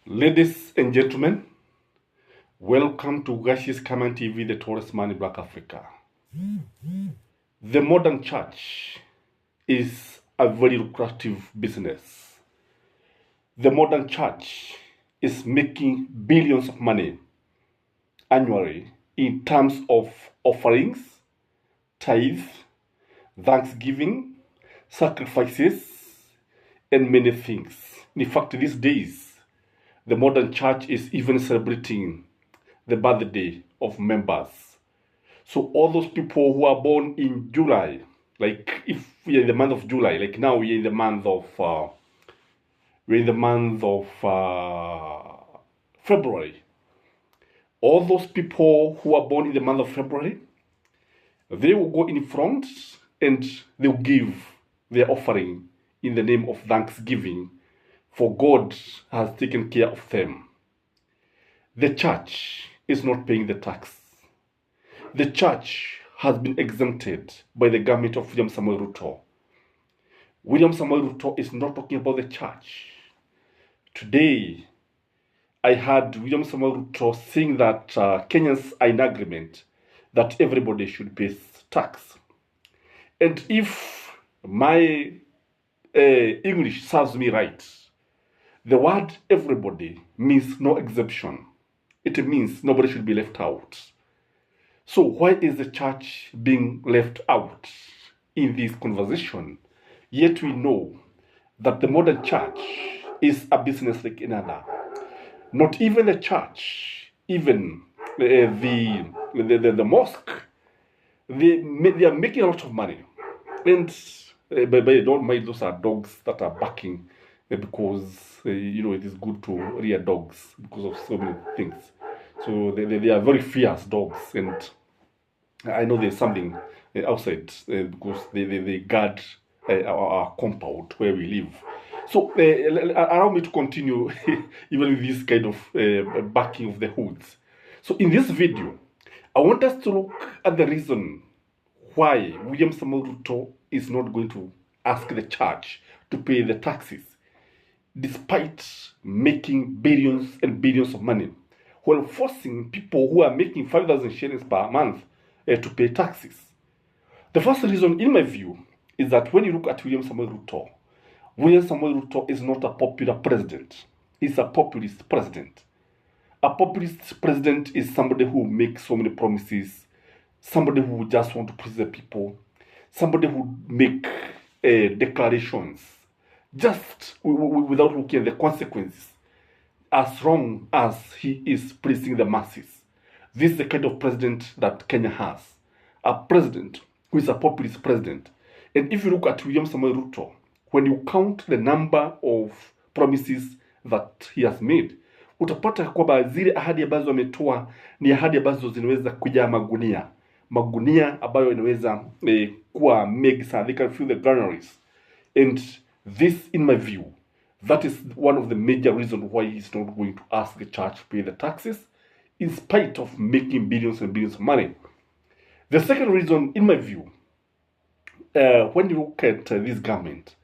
Ladies and gentlemen, welcome to Gachie Skyman TV, the tallest man in Black Africa. The modern church is a very lucrative business. The modern church is making billions of money annually in terms of offerings, tithe, thanksgiving, sacrifices, and many things. In fact, these days, the modern church is even celebrating the birthday of members. So all those people who are born in July, like if we are in the month of July, like now we're in the month of February. All those people who are born in the month of February, they will go in front and they will give their offering in the name of thanksgiving, for God has taken care of them. The church is not paying the tax. The church has been exempted by the government of William Samuel Ruto. William Samuel Ruto is not talking about the church. Today, I heard William Samuel Ruto saying that Kenyans are in agreement that everybody should pay tax. And if my English serves me right, the word everybody means no exception. It means nobody should be left out. So why is the church being left out in this conversation? Yet we know that the modern church is a business like another. Not even the church, even the mosque, they are making a lot of money. And but don't mind, those are dogs that are barking because it is good to rear dogs because of so many things. So they are very fierce dogs, and I know there's something outside because they guard our compound where we live. So allow me to continue even with this kind of barking of the hoods. So in this video, I want us to look at the reason why William Samuel Ruto is not going to ask the church to pay the taxes, despite making billions and billions of money, while forcing people who are making 5,000 shillings per month to pay taxes. The first reason, in my view, is that when you look at William Samuel Ruto is not a popular president. He's a populist president. A populist president is somebody who makes so many promises, somebody who just want to please the people, somebody who make declarations just without looking at the consequences, as long as he is pleasing the masses. This is the kind of president that Kenya has. A president who is a populist president. And if you look at William Samuel Ruto, when you count the number of promises that he has made, utapata kwamba zile ahadi ambazo ametoa ni ahadi ambazo zinaweza kujaa magunia ambayo inaweza kuwa mengi sana. They can fill the granaries. And this, in my view, that is one of the major reasons why he's not going to ask the church to pay the taxes, in spite of making billions and billions of money. The second reason, in my view, when you look at this government,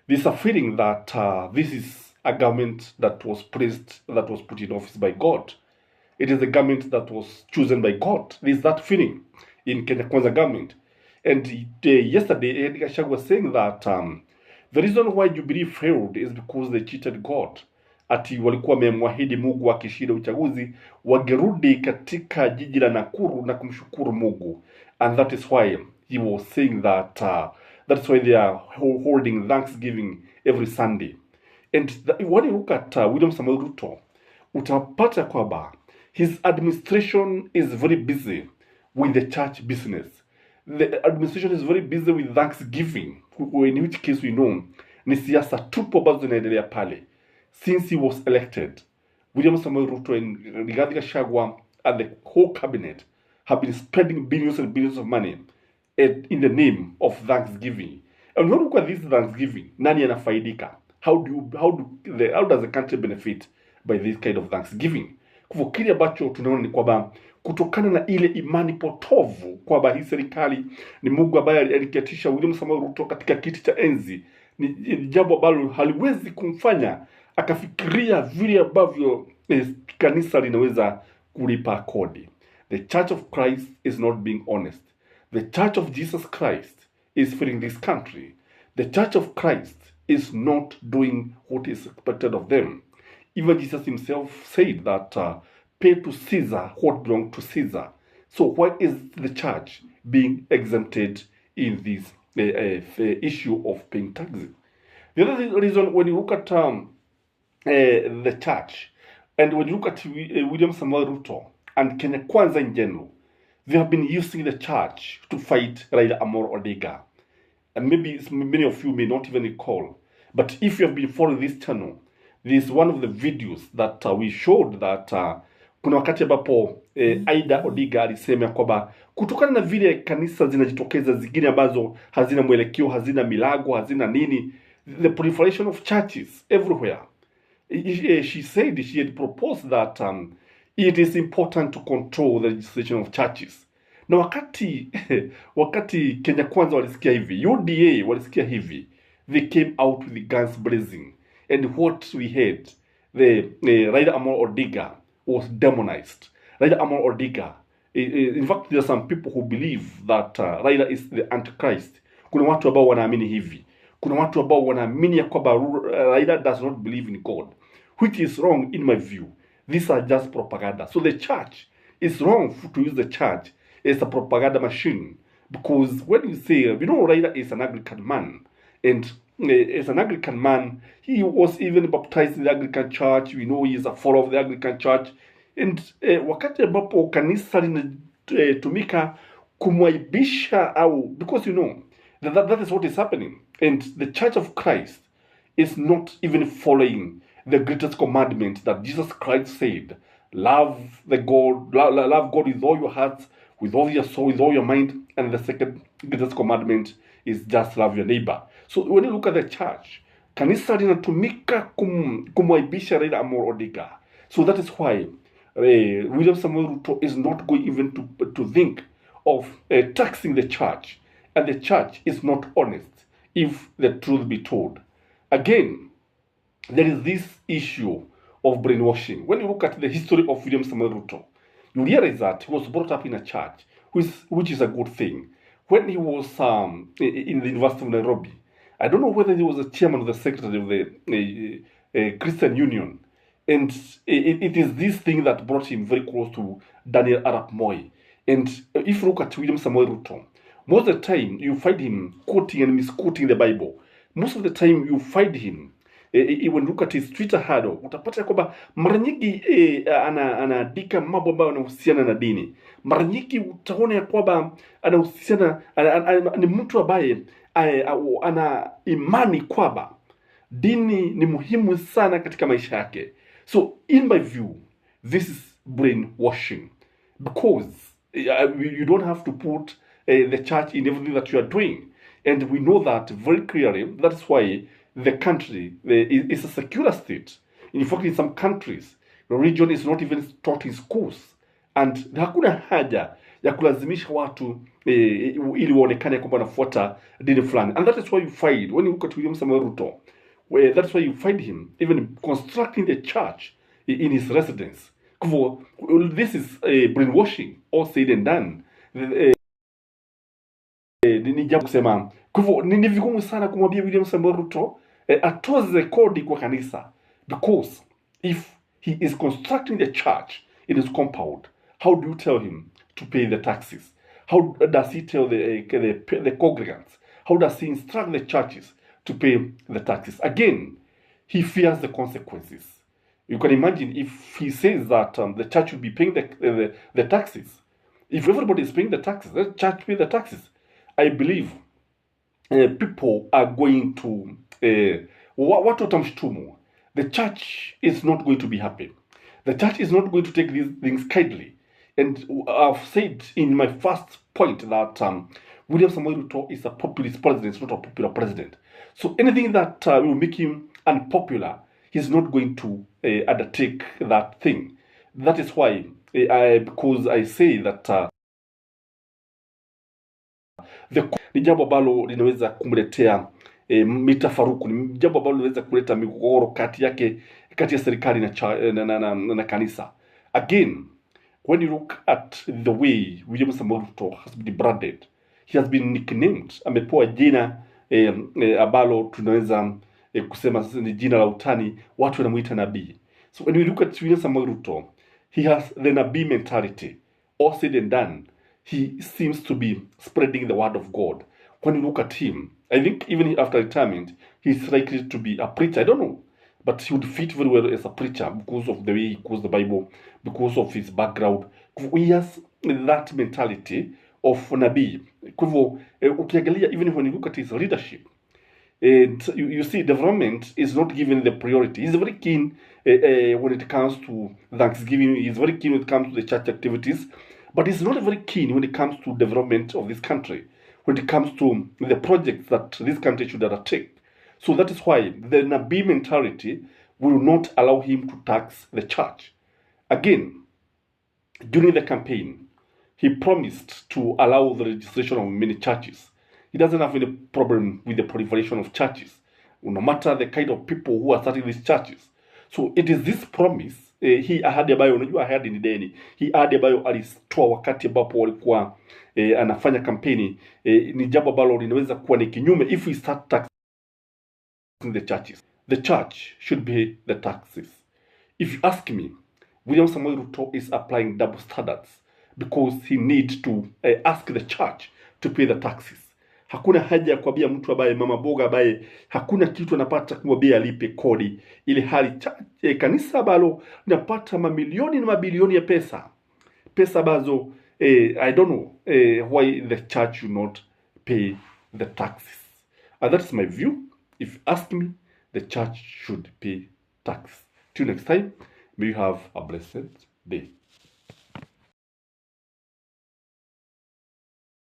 there's a feeling that this is a government that was put in office by God. It is a government that was chosen by God. There's that feeling in Kenya Kwanza government. And yesterday, KENYAN was saying that the reason why Jubilee failed is because they cheated God. Ati walikuwa wamemwahidi Mungu akishinda uchaguzi wagerudi katika jiji la Nakuru na kumshukuru Mungu. And that is why he was saying that that's why they are holding Thanksgiving every Sunday. And when you look at William Samuel Ruto, utapata kwamba his administration is very busy with the church business. The administration is very busy with Thanksgiving, in which case we know ni siasa tupo ambazo zinaendelea pale. Since he was elected, William Samuel Ruto and Christ.Gachie and the whole cabinet have been spending billions and billions of money in the name of Thanksgiving. And when you look at this Thanksgiving, nani anafaidika? How does the country benefit by this kind of Thanksgiving? Kwa kile ambacho tunaona ni kwamba kutokana na ile imani potovu kwamba hii serikali ni Mungu ambaye aliketisha William Samuel Ruto katika kiti cha enzi, ni jambo ambalo haliwezi kumfanya akafikiria vile ambavyo kanisa linaweza kulipa kodi. The Church of Christ is not being honest. The Church of Jesus Christ is filling this country. The Church of Christ is not doing what is expected of them. Even Jesus himself said that pay to Caesar what belongs to Caesar. So why is the church being exempted in this issue of paying taxes? The other reason, when you look at the church, and when you look at William Samuel Ruto and Kenya Kwanza in general, they have been using the church to fight Raila Amolo Odinga. And maybe many of you may not even recall, but if you have been following this channel, this is one of the videos that we showed that kuna wakati ambapo Aida Odinga alisema kwamba kutokana na vile kanisa zinajitokeza zingine ambazo hazina mwelekeo, hazina milago, hazina nini, the proliferation of churches everywhere. She said she had proposed that it is important to control the registration of churches. Na wakati Kenya Kwanza walisikia hivi, UDA walisikia hivi, they came out with the guns blazing. And what we had, the Raila Amolo Odinga was demonized. Raila Amolo Odinga, in fact, there are some people who believe that Raila is the Antichrist. Kuna watu ambao wanaamini hivi. Kuna watu ambao wanaamini ya kwamba Raila does not believe in God, which is wrong in my view. These are just propaganda. So the church is wrong to use the church as a propaganda machine, because when you say, you know, Raila is an Anglican man, and as an Anglican man, he was even baptized in the Anglican church. We know he is a follower of the Anglican church. And wakati ambapo kanisa linatumika kumwaibisha au, because you know, that is what is happening. And the Church of Christ is not even following the greatest commandment that Jesus Christ said. Love God with all your heart, with all your soul, with all your mind. And the second greatest commandment is just love your neighbor. So when you look at the church, kanisa linatumika kumwaibisha Raila Amolo Odinga. So that is why William Samuel Ruto is not going even to think of taxing the church. And the church is not honest, if the truth be told. Again, there is this issue of brainwashing. When you look at the history of William Samuel Ruto, you realize that he was brought up in a church, which is a good thing. When he was in the University of Nairobi, I don't know whether he was the chairman or the secretary of the Christian Union. And it is this thing that brought him very close to Daniel Arap Moi. And if you look at William Samuel Ruto, most of the time you find him quoting and misquoting the Bible. Most of the time you find him when you look at his Twitter handle, utapata kwamba mara nyingi anaandika mambo ambayo yanahusiana na dini. Mara nyingi utaona kwamba anahusiana, ni mtu ambaye ana imani kwamba dini ni muhimu sana katika maisha yake. So in my view, this is brainwashing, because you don't have to put the church in everything that you are doing. And we know that very clearly. That's why the country is a secular state. In fact, in some countries, religion is not even taught in schools. And hakuna haja ya kulazimisha watu ili waonekane kwamba wanafuata dini fulani. And that is why you find, when you look at William Samuel Ruto, that's why you find him even constructing the church in his residence. This is brainwashing, all said and done. Ni jambo kusema, ni vigumu sana kumwambia William Samuel Ruto atoze kodi kwa kanisa, because if he is constructing the church in his compound, how do you tell him to pay the taxes? How does he tell the congregants? How does he instruct the churches to pay the taxes? Again, he fears the consequences. You can imagine if he says that the church will be paying the taxes. If everybody is paying the taxes, let the church pay the taxes. I believe people are going to what utamshtumu. The church is not going to be happy. The church is not going to take these things kindly. And I've said in my first point that William Samuel Ruto is a populist president, not a popular president. So anything that will make him unpopular, he's not going to undertake that thing. That is why, because I say that ni jambo ambalo linaweza kumletea mitafaruku, ni jambo ambalo linaweza kuleta migogoro kati ya serikali na kanisa. Again, when you look at the way William Samoei Ruto has been branded, he has been nicknamed, amepewa jina ambalo tunaweza kusema ni jina la utani, watu wanamuita nabii. So when we look at William Samoei Ruto, he has the nabii mentality. All said and done, he seems to be spreading the word of God. When you look at him, I think even after retirement, he's likely to be a preacher. I don't know, but he would fit very well as a preacher because of the way he quotes the Bible, because of his background. He has that mentality of nabii. Kwa hivyo ukiangalia, even when you look at his leadership, you see development is not given the priority. He's very keen when it comes to Thanksgiving. He's very keen when it comes to the church activities, but he's not very keen when it comes to development of this country, when it comes to the projects that this country should undertake. So that is why the nabii mentality will not allow him to tax the church. Again, during the campaign, he promised to allow the registration of many churches. He doesn't have any problem with the proliferation of churches, no matter the kind of people who are starting these churches. So it is this promise, hii ahadi ambayo, unajua ahadi ni deni, hii ahadi ambayo alitoa wakati ambapo walikuwa anafanya kampeni, ni jambo ambalo linaweza kuwa ni kinyume if we start taxing the churches. The church should pay the taxes. If you ask me, William Samoei Ruto is applying double standards because he needs to ask the church to pay the taxes. Hakuna haja ya kuambia mtu ambaye mama boga ambaye hakuna kitu anapata kumwambia alipe kodi, ile hali kanisa ambalo linapata mamilioni na mabilioni ya pesa ambazo I don't know why the church should not pay the taxes. And that's my view. If you ask me, the church should pay tax. Till next time, may you have a blessed day.